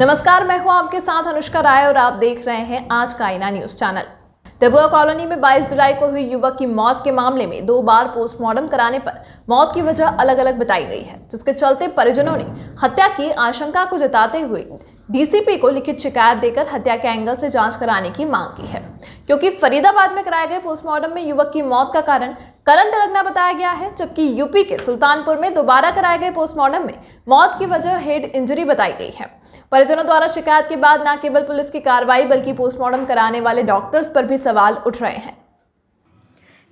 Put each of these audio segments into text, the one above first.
नमस्कार, मैं हूं आपके साथ अनुष्का राय और आप देख रहे हैं आज का आईना न्यूज चैनल। डबुआ कॉलोनी में 22 जुलाई को हुई युवक की मौत के मामले में 2 बार पोस्टमार्टम कराने पर मौत की वजह अलग अलग बताई गई है, जिसके चलते परिजनों ने हत्या की आशंका को जताते हुए डीसीपी को लिखित शिकायत देकर हत्या के एंगल से जांच कराने की मांग की है। क्योंकि फरीदाबाद में कराए गए पोस्टमार्टम में युवक की मौत का कारण करंट लगना बताया गया है, जबकि यूपी के सुल्तानपुर में दोबारा कराए गए पोस्टमार्टम में मौत की वजह हेड इंजरी बताई गई है। परिजनों द्वारा शिकायत के बाद न केवल पुलिस की कार्रवाई बल्कि पोस्टमार्टम कराने वाले डॉक्टर्स पर भी सवाल उठ रहे हैं।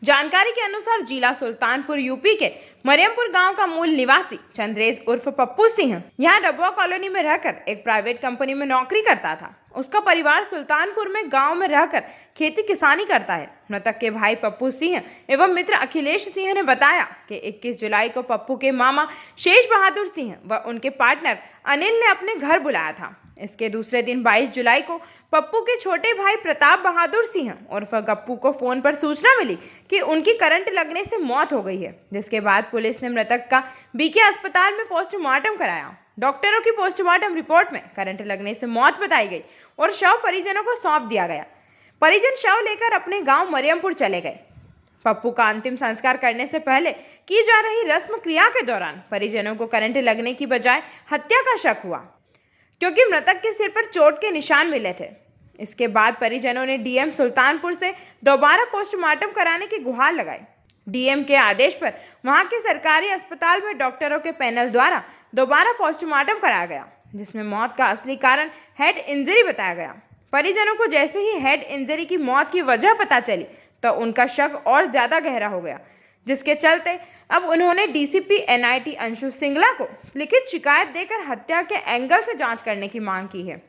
जानकारी के अनुसार जिला सुल्तानपुर यूपी के मरियमपुर गांव का मूल निवासी चंद्रेश उर्फ पप्पू सिंह यहां डबुआ कॉलोनी में रहकर एक प्राइवेट कंपनी में नौकरी करता था। उसका परिवार सुल्तानपुर में गांव में रहकर खेती किसानी करता है। मृतक के भाई पप्पू सिंह एवं मित्र अखिलेश सिंह ने बताया कि 21 जुलाई को पप्पू के मामा शेष बहादुर सिंह व उनके पार्टनर अनिल ने अपने घर बुलाया था। इसके दूसरे दिन 22 जुलाई को पप्पू के छोटे भाई प्रताप बहादुर सिंह उर्फ गप्पू को फोन पर सूचना मिली कि उनकी करंट लगने से मौत हो गई है, जिसके बाद पुलिस ने मृतक का बीके अस्पताल में पोस्टमार्टम कराया। डॉक्टरों की पोस्टमार्टम रिपोर्ट में करंट लगने से मौत बताई गई और शव परिजनों को सौंप दिया गया। परिजन शव लेकर अपने गांव मरियमपुर चले गए। पप्पू का अंतिम संस्कार करने से पहले की जा रही रस्म क्रिया के दौरान परिजनों को करंट लगने की बजाय हत्या का शक हुआ, क्योंकि मृतक के सिर पर चोट के निशान मिले थे। इसके बाद परिजनों ने डीएम सुल्तानपुर से दोबारा पोस्टमार्टम कराने की गुहार लगाई। डीएम के आदेश पर वहां के सरकारी अस्पताल में डॉक्टरों के पैनल द्वारा दोबारा पोस्टमार्टम कराया गया, जिसमें मौत का असली कारण हेड इंजरी बताया गया। परिजनों को जैसे ही हेड इंजरी की मौत की वजह पता चली तो उनका शक और ज्यादा गहरा हो गया, जिसके चलते अब उन्होंने डीसीपी एनआईटी अंशु सिंगला को लिखित शिकायत देकर हत्या के एंगल से जांच करने की मांग की है।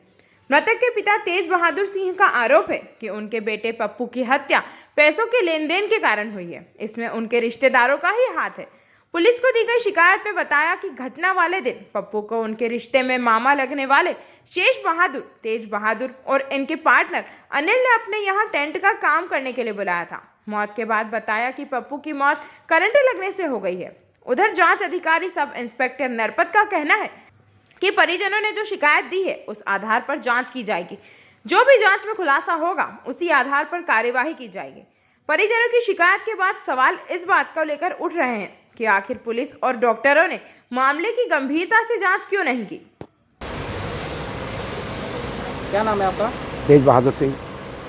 मृतक के पिता तेज बहादुर सिंह का आरोप है कि उनके बेटे पप्पू की हत्या पैसों के लेन देन के कारण हुई है। इसमें उनके रिश्तेदारों का ही हाथ है। पुलिस को दी गई शिकायत में बताया कि घटना वाले दिन पप्पू को उनके रिश्ते में मामा लगने वाले शेष बहादुर, तेज बहादुर और इनके पार्टनर अनिल ने अपने यहाँ टेंट का काम करने के लिए बुलाया था। मौत के बाद बताया कि पप्पू की मौत करंट लगने से हो गई है। उधर जांच अधिकारी सब इंस्पेक्टर नरपत का कहना है कि परिजनों ने जो शिकायत दी है उस आधार पर जांच की जाएगी। जो भी जांच में खुलासा होगा उसी आधार पर कार्यवाही की जाएगी। परिजनों की शिकायत के बाद सवाल इस बात को लेकर उठ रहे हैं कि आखिर पुलिस और डॉक्टरों ने मामले की गंभीरता से जांच क्यों नहीं की। क्या नाम है आपका? तेज बहादुर सिंह।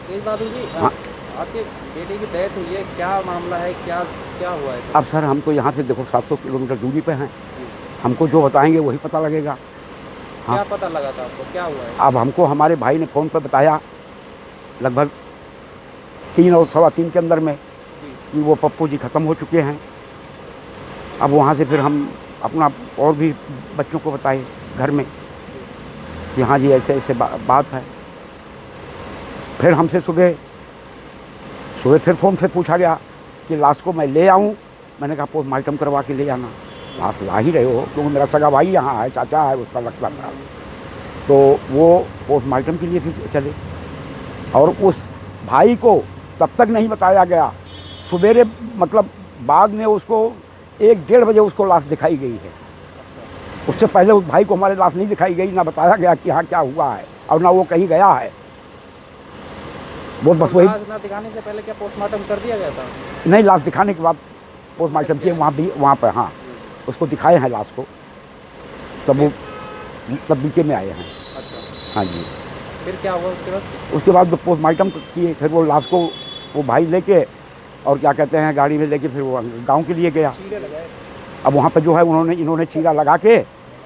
तेज बहादुर जी, हाँ। आपके बेटे की डेथ हुई है, क्या मामला है, क्या हुआ है? अब सर हम तो यहाँ से देखो 700 किलोमीटर दूरी पे हैं, हमको जो बताएंगे वही पता लगेगा। हाँ। क्या पता लगा था आपको, क्या हुआ है? अब हमको हमारे भाई ने फ़ोन पर बताया लगभग 3 और 3:15 के अंदर में कि वो पप्पू जी ख़त्म हो चुके हैं। अब वहाँ से फिर हम अपना और भी बच्चों को बताए घर में कि हाँ जी ऐसे ऐसे बात है। फिर हमसे सुबह फिर फ़ोन से पूछा गया कि लाश को मैं ले आऊँ। मैंने कहा पोस्टमार्टम करवा के ले आना। लाश ला ही रहे हो, क्योंकि मेरा सगा भाई यहाँ है, चाचा है, उसका लगता था। तो वो पोस्टमार्टम के लिए फिर चले और उस भाई को तब तक नहीं बताया गया। सवेरे मतलब बाद में उसको 1-1:30 बजे उसको लाश दिखाई गई है। उससे पहले उस भाई को हमारे लाश नहीं दिखाई गई, ना बताया गया कि हाँ क्या हुआ है और ना वो कहीं गया है। वो बस वही लाश ना दिखाने से पहले क्या पोस्टमार्टम कर दिया गया था? नहीं, लाश दिखाने के बाद पोस्टमार्टम किए वहाँ पर। हाँ, उसको दिखाए हैं लाश को, तब बीके में आए हैं। अच्छा। हाँ जी। फिर क्या हुआ उसके बाद? उसके बाद जो पोस्टमार्टम किए फिर वो लाश को वो भाई लेके और क्या कहते हैं गाड़ी में लेके फिर वो गांव के लिए गया। अब वहाँ पर जो है इन्होंने चीरा लगा के।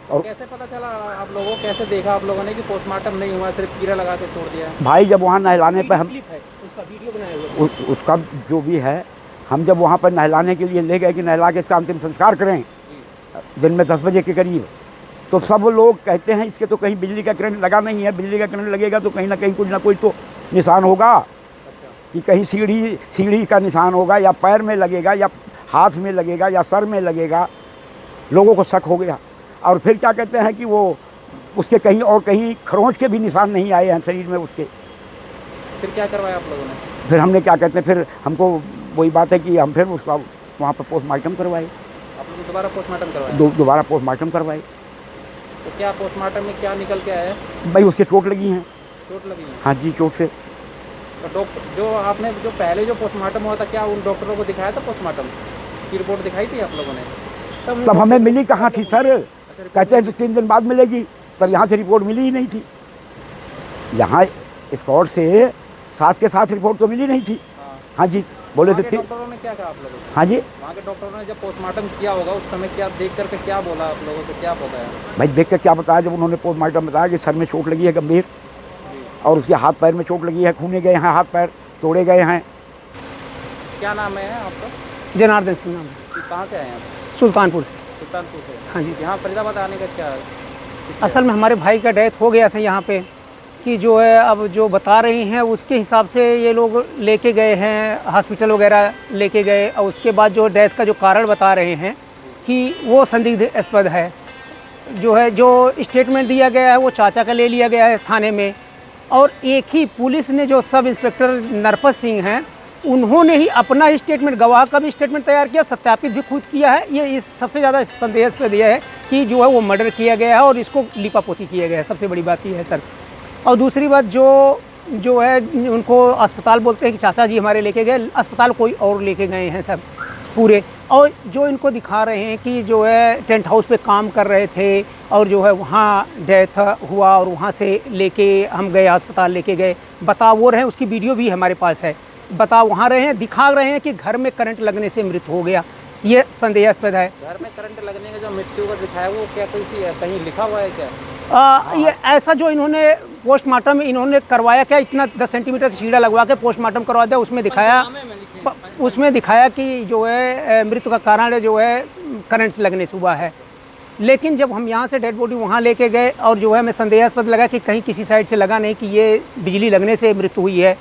और कैसे पता चला आप लोगों को, कैसे देखा आप लोगों ने कि पोस्टमार्टम नहीं हुआ, सिर्फ चीरा लगा के छोड़ दिया? भाई जब वहाँ नहलाने पर हम उसका वीडियो बनाया हुआ उसका जो भी है, हम जब वहाँ पर नहलाने के लिए ले गए कि नहला के इसका अंतिम संस्कार करें दिन में 10 बजे के करीब, तो सब लोग कहते हैं इसके तो कहीं बिजली का करंट लगा नहीं है। बिजली का करंट लगेगा तो कहीं ना कहीं कुछ ना कोई तो निशान होगा। अच्छा। कि कहीं सीढ़ी का निशान होगा, या पैर में लगेगा, या हाथ में लगेगा, या सर में लगेगा। लोगों को शक हो गया। और फिर क्या कहते हैं कि वो उसके कहीं खरोंच के भी निशान नहीं आए हैं शरीर में उसके। फिर क्या करवाया आप लोगों ने? फिर हमने क्या कहते हैं, फिर हमको वही बात है कि हम फिर उसका वहाँ पर पोस्टमार्टम करवाए। आप लोग दोबारा पोस्टमार्टम करवाया? दोबारा पोस्टमार्टम करवाए। तो क्या पोस्टमार्टम में क्या निकल के आया है? भाई उसके चोट लगी हैं। चोट लगी है? हाँ जी, चोट से। तो डॉक्टर जो आपने जो पहले जो पोस्टमार्टम हुआ था, क्या उन डॉक्टरों को दिखाया था पोस्टमार्टम की रिपोर्ट दिखाई थी आप लोगों ने? तब हमें मिली कहाँ थी सर? कहते हैं तो 3 दिन बाद मिलेगी, तब यहाँ से रिपोर्ट मिली ही नहीं थी। यहाँ स्कॉट से साथ के साथ रिपोर्ट तो मिली नहीं थी। हाँ जी, बोले वहाँ थे के डॉक्टरों ने क्या कहा आप लोगों को? हाँ जी, वहाँ के डॉक्टरों ने जब पोस्टमार्टम किया होगा उस समय क्या देख करके क्या बोला आप लोगों को, क्या बताया? भाई देख कर क्या बताया, जब उन्होंने पोस्टमार्टम बताया कि सर में चोट लगी है गंभीर और उसके हाथ पैर में चोट लगी है, खूने गए हैं, हाथ पैर तोड़े गए हैं। क्या नाम है आपका? जनार्दन सिंह नाम है, कि कहाँ से आए हैं आप? सुल्तानपुर से। सुल्तानपुर से। हाँ जी। यहाँ फरीदाबाद आने का क्या है? असल में हमारे भाई का डेथ हो गया था यहाँ पे, कि जो है अब जो बता रही हैं उसके हिसाब से ये लोग लेके गए हैं हॉस्पिटल वगैरह लेके गए, और उसके बाद जो डेथ का जो कारण बता रहे हैं कि वो संदिग्धास्पद है। जो है जो स्टेटमेंट दिया गया है वो चाचा का ले लिया गया है थाने में, और एक ही पुलिस ने जो सब इंस्पेक्टर नरपत सिंह हैं उन्होंने ही अपना स्टेटमेंट, गवाह का भी स्टेटमेंट तैयार किया, सत्यापित भी खुद किया है। ये इस सबसे ज़्यादा संदेहास्पद यह है कि जो है वो मर्डर किया गया है और इसको लिपापोती किया गया है। सबसे बड़ी बात ये है सर। और दूसरी बात जो है उनको अस्पताल बोलते हैं कि चाचा जी हमारे लेके गए, अस्पताल कोई और लेके गए हैं सब पूरे। और जो इनको दिखा रहे हैं कि जो है टेंट हाउस पे काम कर रहे थे और जो है वहाँ डेथ हुआ और वहाँ से लेके हम गए अस्पताल लेके गए, बता वो रहे हैं, उसकी वीडियो भी हमारे पास है। बता वहाँ रहे हैं, दिखा रहे हैं कि घर में करंट लगने से मृत्यु हो गया, ये संदेहास्पद है। घर में करंट लगने का जो मृत्यु का दिखाया वो क्या कहीं लिखा हुआ है क्या? ये ऐसा जो इन्होंने पोस्टमार्टम इन्होंने करवाया, क्या इतना 10 सेंटीमीटर का शीड़ा लगवा के पोस्टमार्टम करवा दिया, उसमें दिखाया कि जो है मृत्यु का कारण जो है करंट लगने से हुआ है। लेकिन जब हम यहाँ से डेड बॉडी वहाँ लेके गए और जो है हमें संदेहास्पद लगा कि कहीं किसी साइड से लगा नहीं कि ये बिजली लगने से मृत्यु हुई है।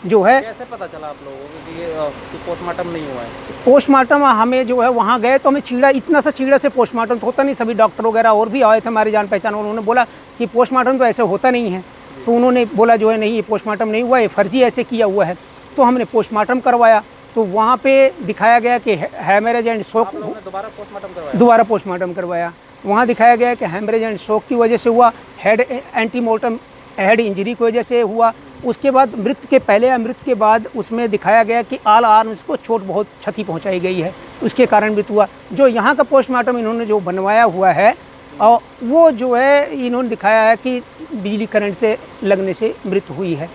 जो है कैसे पता चला आप लोगों को कि ये पोस्टमार्टम नहीं हुआ है? पोस्टमार्टम हमें जो है वहाँ गए तो हमें चीड़ा, इतना सा चीड़ा से पोस्टमार्टम तो होता नहीं। सभी डॉक्टर वगैरह और भी आए थे हमारे जान पहचान, उन्होंने बोला कि पोस्टमार्टम तो ऐसे होता नहीं है। तो उन्होंने बोला जो है नहीं, ये पोस्टमार्टम नहीं हुआ, ये फर्जी ऐसे किया हुआ है। तो हमने पोस्टमार्टम करवाया तो वहाँ पे दिखाया गया कि हैमरेज एंड शॉक। दोबारा पोस्टमार्टम करवाया? दोबारा पोस्टमार्टम करवाया। वहाँ दिखाया गया कि हैमरेज एंड शॉक की वजह से हुआ, हेड एंटीमोर्टम हेड इंजरी की वजह से हुआ। उसके बाद मृत्यु के पहले या मृत्यु के बाद उसमें दिखाया गया कि ऑल आर्म्स को चोट बहुत क्षति पहुंचाई गई है, उसके कारण मृत्यु हुआ। जो यहाँ का पोस्टमार्टम इन्होंने जो बनवाया हुआ है और वो जो है इन्होंने दिखाया है कि बिजली करंट से लगने से मृत्यु हुई है।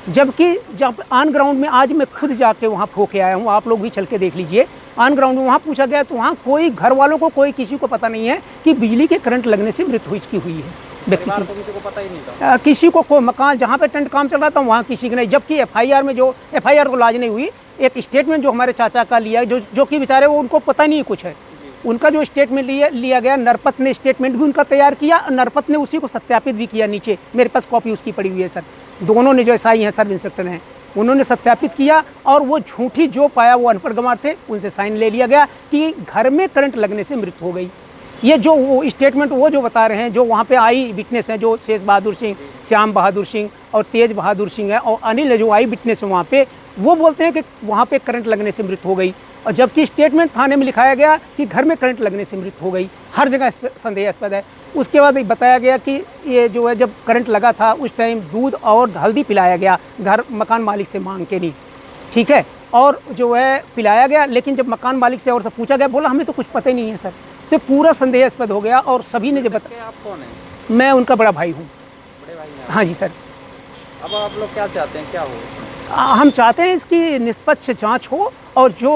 जबकि जब ऑन ग्राउंड में आज मैं खुद जाके वहाँ होके आया हूँ, आप लोग भी चल के देख लीजिए, ऑन ग्राउंड में वहाँ पूछा गया तो वहाँ कोई घर वालों को, कोई किसी को पता नहीं है कि बिजली के करंट लगने से मृत्यु इसकी हुई है। व्यक्ति की किसी को पता ही नहीं था? किसी को मकान जहाँ पे टेंट काम चल रहा था वहाँ किसी की नहीं। जबकि एफआईआर में जो एफआईआर को लाज नहीं हुई, एक स्टेटमेंट जो हमारे चाचा का लिया जो कि बेचारे वो उनको पता नहीं कुछ है, उनका जो स्टेटमेंट लिया गया, नरपत ने स्टेटमेंट भी उनका तैयार किया, नरपत ने उसी को सत्यापित भी किया। नीचे मेरे पास कॉपी उसकी पड़ी हुई है सर। दोनों ने जो एसआई हैं, सब इंस्पेक्टर हैं, उन्होंने सत्यापित किया और वो झूठी जो पाया वो अनपढ़ गंवार थे, उनसे साइन ले लिया गया कि घर में करंट लगने से मृत्यु हो गई। ये जो वो स्टेटमेंट वो जो बता रहे हैं, जो वहाँ पे आई विटनेस हैं, जो शेष बहादुर सिंह, श्याम बहादुर सिंह और तेज बहादुर सिंह है और अनिल जो आई विटनेस है वहाँ पे, वो बोलते हैं कि वहाँ पे करंट लगने से मृत्यु हो गई। और जबकि स्टेटमेंट थाने में लिखाया गया कि घर में करंट लगने से मृत्यु हो गई। हर जगह संदेहास्पद है। उसके बाद बताया गया कि ये जो है जब करंट लगा था उस टाइम दूध और हल्दी पिलाया गया, घर मकान मालिक से मांग के नहीं, ठीक है, और जो है पिलाया गया। लेकिन जब मकान मालिक से और सब पूछा गया, बोला हमें तो कुछ पता ही नहीं है सर। तो पूरा संदेहास्पद हो गया और सभी ने जब बताया। आप कौन है? मैं उनका बड़ा भाई हूँ। बड़े भाई हैं? हाँ जी सर। अब आप लोग क्या चाहते हैं, क्या हो? हम चाहते हैं इसकी निष्पक्ष जांच हो और जो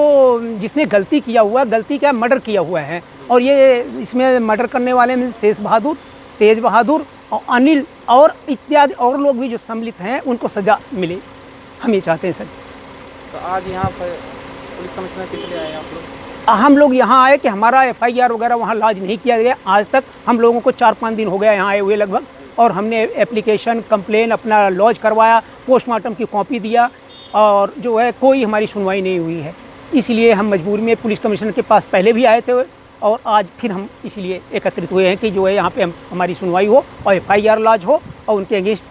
जिसने गलती किया हुआ, गलती क्या मर्डर किया हुआ है, और ये इसमें मर्डर करने वाले में शेष बहादुर, तेज बहादुर और अनिल और इत्यादि और लोग भी जो सम्मिलित हैं उनको सज़ा मिले, हम ये चाहते हैं सर। तो आज यहाँ पर पुलिस कमिश्नर किस लिए आए आप लोग? हम लोग यहाँ आए कि हमारा एफआईआर वगैरह वहाँ लॉन्च नहीं किया गया आज तक। हम लोगों को 4-5 दिन हो गया यहाँ आए हुए लगभग, और हमने एप्लीकेशन कंप्लेन अपना लॉन्च करवाया, पोस्टमार्टम की कॉपी दिया, और जो है कोई हमारी सुनवाई नहीं हुई है। इसलिए हम मजबूरी में पुलिस कमिश्नर के पास पहले भी आए थे और आज फिर हम इसलिए एकत्रित हुए हैं कि जो है यहाँ पे हमारी सुनवाई हो और एफआईआर लॉन्च हो और उनके अगेंस्ट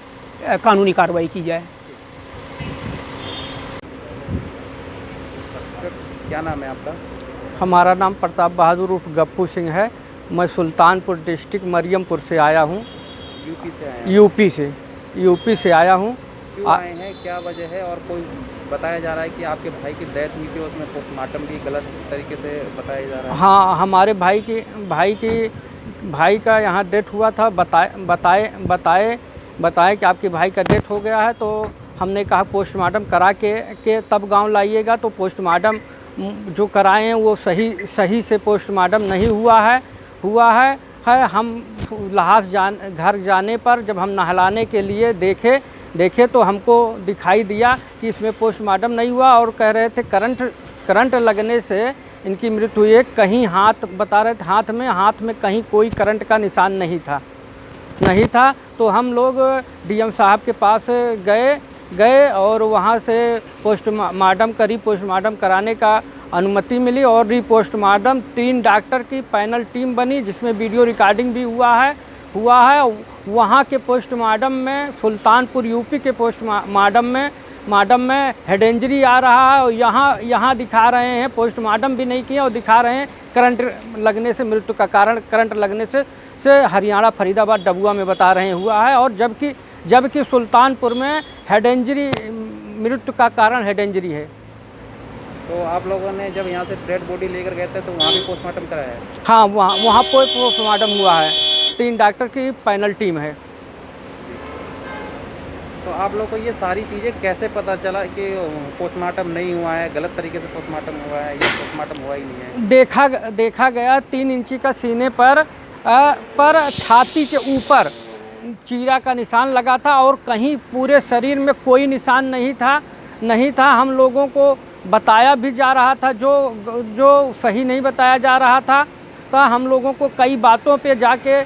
कानूनी कार्रवाई की जाए। क्या नाम है आपका? हमारा नाम प्रताप बहादुर उर्फ गप्पू सिंह है मैं सुल्तानपुर डिस्ट्रिक्ट मरियमपुर से आया हूँ। यूपी से आए हैं? यूपी से आया हूँ। क्यों आए हैं, क्या वजह है? और कोई बताया जा रहा है कि आपके भाई की डेथ हुई थी, उसमें पोस्टमार्टम भी गलत तरीके से बताया जा रहा है। हाँ, हमारे भाई का यहाँ डेथ हुआ था। बताए कि आपके भाई का डेथ हो गया है, तो हमने कहा पोस्टमार्टम करा के तब गांव लाइएगा। तो पोस्टमार्टम जो कराए हैं वो सही से पोस्टमार्टम नहीं हुआ है। हम लाश घर जाने पर जब हम नहलाने के लिए देखे तो हमको दिखाई दिया कि इसमें पोस्टमार्टम नहीं हुआ, और कह रहे थे करंट लगने से इनकी मृत्यु हुई है। कहीं बता रहे थे हाथ में कहीं कोई करंट का निशान नहीं था। तो हम लोग डीएम साहब के पास गए और वहाँ से पोस्टमार्टम कराने का अनुमति मिली, और पोस्टमार्टम 3 डॉक्टर की पैनल टीम बनी, जिसमें वीडियो रिकॉर्डिंग भी हुआ है। वहाँ के पोस्टमार्टम में, सुल्तानपुर यूपी के पोस्टमार्टम में हेड इंजरी आ रहा है, और यहाँ दिखा रहे हैं पोस्टमार्टम भी नहीं किया और दिखा रहे हैं करंट लगने से मृत्यु का कारण करंट लगने से हरियाणा फरीदाबाद डबुआ में बता रहे हैं हुआ है। और जबकि सुल्तानपुर में हेड इंजरी, मृत्यु का कारण हेड इंजरी है। तो आप लोगों ने जब यहाँ से डेड बॉडी लेकर गए थे तो वहाँ भी पोस्टमार्टम कराया है? हाँ, वहाँ पोस्टमार्टम हुआ है। 3 डॉक्टर की पैनल टीम है। तो आप लोग को ये सारी चीज़ें कैसे पता चला कि पोस्टमार्टम नहीं हुआ है, गलत तरीके से पोस्टमार्टम हुआ है, या पोस्टमार्टम हुआ ही नहीं है? देखा गया 3 इंची का सीने पर छाती के ऊपर चीरा का निशान लगा था, और कहीं पूरे शरीर में कोई निशान नहीं था। हम लोगों को बताया भी जा रहा था, जो सही नहीं बताया जा रहा था। तो हम लोगों को कई बातों पे जाके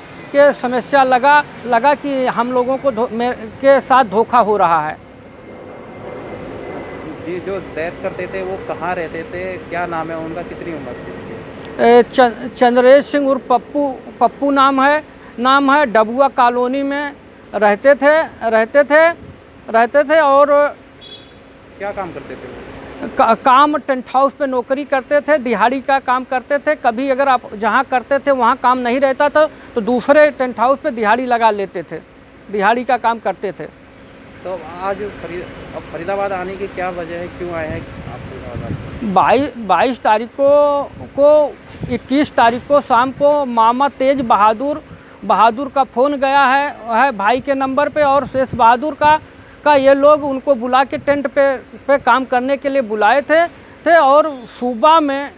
समस्या लगा कि हम लोगों को के साथ धोखा हो रहा है। जी, जो डेथ करते थे वो कहाँ रहते थे, क्या नाम है उनका, कितनी उम्र थी? चंद्रेश सिंह उर्फ पप्पू नाम है। डबुआ कॉलोनी में रहते थे और क्या काम करते थे? काम टेंट हाउस पे नौकरी करते थे, दिहाड़ी का काम करते थे। कभी अगर आप जहाँ करते थे वहाँ काम नहीं रहता था तो दूसरे टेंट हाउस पे दिहाड़ी लगा लेते थे, दिहाड़ी का काम करते थे। तो आज फरीदाबाद आने की क्या वजह है, क्यों आए हैं आप फरीदाबाद? 22 तारीख को 21 तारीख को शाम को मामा तेज बहादुर का फ़ोन गया है भाई के नंबर पे, और शेष बहादुर का ये लोग उनको बुला के टेंट पे काम करने के लिए बुलाए थे। और सुबह में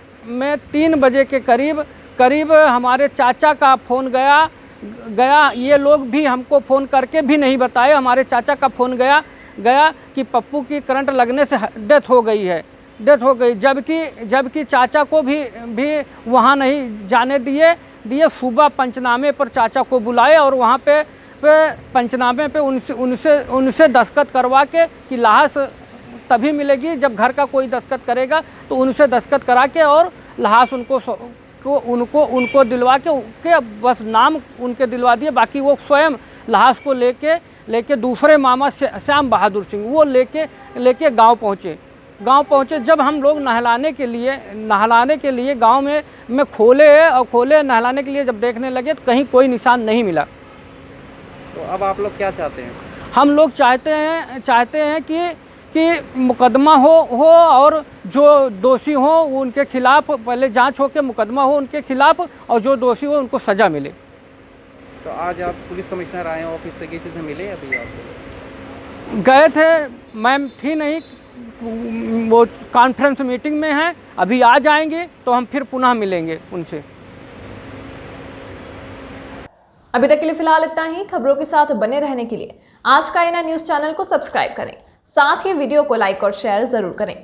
3 बजे के करीब हमारे चाचा का फ़ोन गया। ये लोग भी हमको फ़ोन करके भी नहीं बताए। हमारे चाचा का फ़ोन गया कि पप्पू की करंट लगने से डेथ हो गई। जबकि चाचा को भी वहाँ नहीं जाने दिए। सुबह पंचनामे पर चाचा को बुलाए, और वहाँ पे पंचनामे पे उनसे दस्तखत करवा के कि लाश तभी मिलेगी जब घर का कोई दस्तखत करेगा, तो उनसे दस्तखत करा के और लाश उनको दिलवा के बस नाम उनके दिलवा दिए। बाकी वो स्वयं लाश को लेके दूसरे मामा श्याम बहादुर सिंह वो लेके गांव पहुँचे। जब हम लोग नहलाने के लिए गांव में खोले नहलाने के लिए जब देखने लगे तो कहीं कोई निशान नहीं मिला। तो अब आप लोग क्या चाहते हैं? हम लोग चाहते हैं कि मुकदमा हो और जो दोषी हो उनके खिलाफ पहले जांच हो के मुकदमा हो उनके खिलाफ, और जो दोषी हो उनको सज़ा मिले। तो आज आप पुलिस कमिश्नर आए हैं ऑफिस से, किसी से मिले अभी आप? गए थे, मैम थी नहीं, वो कॉन्फ्रेंस मीटिंग में हैं। अभी आ जाएंगे तो हम फिर पुनः मिलेंगे उनसे। अभी तक के लिए फिलहाल इतना ही। खबरों के साथ बने रहने के लिए आज का आईना न्यूज़ चैनल को सब्सक्राइब करें, साथ ही वीडियो को लाइक और शेयर जरूर करें।